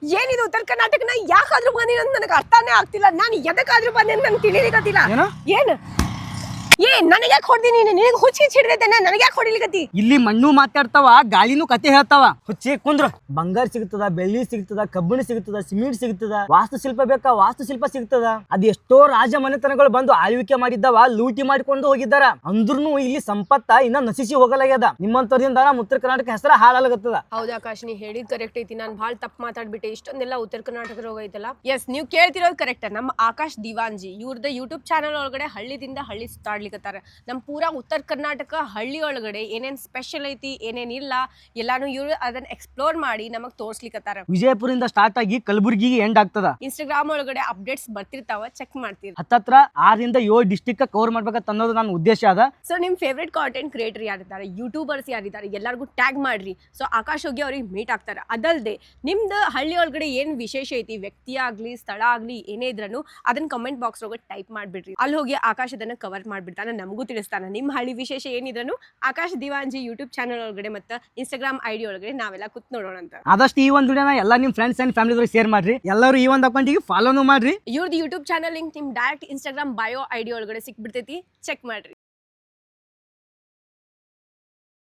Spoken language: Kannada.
ಏನಿದು ಉತ್ತರ ಕರ್ನಾಟಕನ ಯಾಕಾದ್ರೂ ಬಂದಿನ ನನಗೆ ಅರ್ಥನೇ ಆಗ್ತಿಲ್ಲ. ನಾನು ಎದಕ್ಕಾದ್ರೂ ಬಂದೆ ನನ್ಗೆ ತಿಳಿಲಿಕತ್ತಿಲ್ಲ. ಏನು ನನಗೆ ಯಾಕೆ ಹೊಡ್ದಿನಿ? ನಿನಗೆ ಹುಚ್ಚಿ ಹಿಡಿದೈತೇನೆ, ನನಗೆ ಯಾಕೆ ಹೊಡಿಲಿಕತ್ತಿ? ಇಲ್ಲಿ ಮಣ್ಣು ಮಾತಾಡ್ತಾವ, ಗಾಳಿನೂ ಕತೆ ಹೇಳ್ತಾವ. ಹುಚ್ಚಿ ಕುಂದ್ರು. ಬಂಗಾರ ಸಿಗ್ತದ, ಬೆಳ್ಳಿ ಸಿಗ್ತದ, ಕಬ್ಬಿಣ ಸಿಗ್ತದ, ಸಿಮೆಂಟ್ ಸಿಗ್ತದ, ವಾಸ್ತುಶಿಲ್ಪ ಬೇಕಾ ವಾಸ್ತುಶಿಲ್ಪ ಸಿಗ್ತದ. ಅದ್ ಎಷ್ಟೋ ರಾಜ ಮನೆತನಗಳು ಬಂದು ಆಳ್ವಿಕೆ ಮಾಡಿದ್ದವ, ಲೂಟಿ ಮಾಡಿಕೊಂಡು ಹೋಗಿದ್ದಾರ. ಅಂದ್ರೂ ಇಲ್ಲಿ ಸಂಪತ್ತ ಇನ್ನ ನಶಿಸಿ ಹೋಗಲಾಗ್ಯದ. ನಿಮ್ಮಂತವ್ರಿಂದ ನಮ್ಮ ಉತ್ತರ ಕರ್ನಾಟಕ ಹೆಸರ ಹಾಳಾಗತ್ತದ. ಹೌದಾ ಆಕಾಶ್, ನೀ ಹೇಳಿದ್ ಕರೆಕ್ಟ್ ಐತಿ. ನಾನು ಭಾಳ ತಪ್ಪು ಮಾತಾಡ್ಬಿಟ್ಟೆ. ಇಷ್ಟೊಂದೆಲ್ಲ ಉತ್ತರ ಕರ್ನಾಟಕ ರೋಗ ಐತಲ್ಲ. ಎಸ್, ನೀವು ಕೇಳ್ತಿರೋದು ಕರೆಕ್ಟ್. ನಮ್ಮ ಆಕಾಶ್ ದಿವಾನ್ಜಿ ಇವ್ರದ್ದು ಯೂಟ್ಯೂಬ್ ಚಾನಲ್ ಒಳಗಡೆ ಹಳ್ಳಿದಿಂದ ಹಳ್ಳಿ ಸುತ್ತಾಡ್ಲಿಕತ್ತಾರ. ನಮ್ ಪೂರಾ ಉತ್ತರ ಕರ್ನಾಟಕ ಹಳ್ಳಿ ಒಳಗಡೆ ಏನೇನ್ ಸ್ಪೆಷಲ್ ಐತಿ, ಏನೇನ್ ಇಲ್ಲ, ಎಲ್ಲಾನು ಇವ್ರು ಅದನ್ನ ಎಕ್ಸ್ಪ್ಲೋರ್ ಮಾಡಿ ನಮಗ್ ತೋರ್ಸ್ಲಿಕತ್ತಾರ. ವಿಜಯಪುರಿಂದ ಸ್ಟಾರ್ಟ್ ಆಗಿ ಕಲಬುರ್ಗಿಗೆ ಎಂಡ್ ಆಗ್ತದ. ಇನ್ಸ್ಟಾಗ್ರಾಮ್ ಒಳಗಡೆ ಅಪ್ಡೇಟ್ಸ್ ಬರ್ತಿರ್ತಾವ, ಚೆಕ್ ಮಾಡ್ತೀರಿ. ಹತ್ತತ್ರ 6ರಿಂದ 7 ಡಿಸ್ಟಿಕ್ ಕವರ್ ಮಾಡ್ಬೇಕಂತ ಅನ್ನೋದು ನನ್ನ ಉದ್ದೇಶ ಅದ. ಸೊ ನಿಮ್ ಫೇವ್ರೆಟ್ ಕಾಂಟೆಂಟ್ ಕ್ರಿಯೇಟರ್ ಯಾರಿದ್ದಾರೆ, ಯೂಟ್ಯೂಬರ್ಸ್ ಯಾರಿದ್ದಾರೆ, ಎಲ್ಲರಿಗೂ ಟ್ಯಾಗ್ ಮಾಡ್ರಿ. ಸೊ ಆಕಾಶ್ ಹೋಗಿ ಅವ್ರಿಗೆ ಮೀಟ್ ಆಗ್ತಾರೆ. ಅದಲ್ದೆ ನಿಮ್ದು ಹಳ್ಳಿ ಒಳಗಡೆ ಏನ್ ವಿಶೇಷ ಐತಿ, ವ್ಯಕ್ತಿ ಆಗ್ಲಿ ಸ್ಥಳ ಆಗ್ಲಿ ಏನೇ ಇದ್ರೂ ಅದನ್ನ ಕಮೆಂಟ್ ಬಾಕ್ಸ್ ಒಳಗೆ ಟೈಪ್ ಮಾಡ್ಬಿಡ್ರಿ. ಅಲ್ಲಿ ಹೋಗಿ ಆಕಾಶ್ ಅದನ್ನ ಕವರ್ ಮಾಡ್ಬಿಡ್ತಾನೆ, ನಮಗೂ ತಿಳಿಸ್ತಾನೆ. ನಿಮ್ಮ ಹಳ್ಳಿ ವಿಶೇಷ ಏನಿದ್ರು ಆಕಾಶ್ ದಿವಾನ್ಜಿ ಯೂಟ್ಯೂಬ್ ಚಾನಲ್ ಒಳಗಡೆ ಮತ್ತೆ ಇನ್ಸ್ಟಾಗ್ರಾಮ್ ಐಡಿ ಒಳಗಡೆ ನಾವೆಲ್ಲ ಕೂತ್ ನೋಡೋಣ ಅಂತ. ಆದಷ್ಟು ಈ ಒಂದು ವಿಡಿಯೋನ ಎಲ್ಲ ನಿಮ್ ಫ್ರೆಂಡ್ಸ್ ಅಂಡ್ ಫ್ಯಾಮಿಲಿ ಶೇರ್ ಮಾಡ್ರಿ. ಎಲ್ಲರೂ ಈ ಒಂದು ಅಕೌಂಟಿಗೆ ಫಾಲೋನು ಮಾಡ್ರಿ. ಇವ್ರದ್ದು ಯೂಟ್ಯೂಬ್ ಚಾನಲ್ ಲಿಂಕ್ ನಿಮ್ ಡೈರೆಕ್ಟ್ ಇನ್ಸ್ಟಾಗ್ರಾಮ್ ಬಯೋ ಐಡಿ ಒಳಗಡೆ ಸಿಕ್ಬಿಡ್ತೈತಿ, ಚೆಕ್ ಮಾಡ್ರಿ.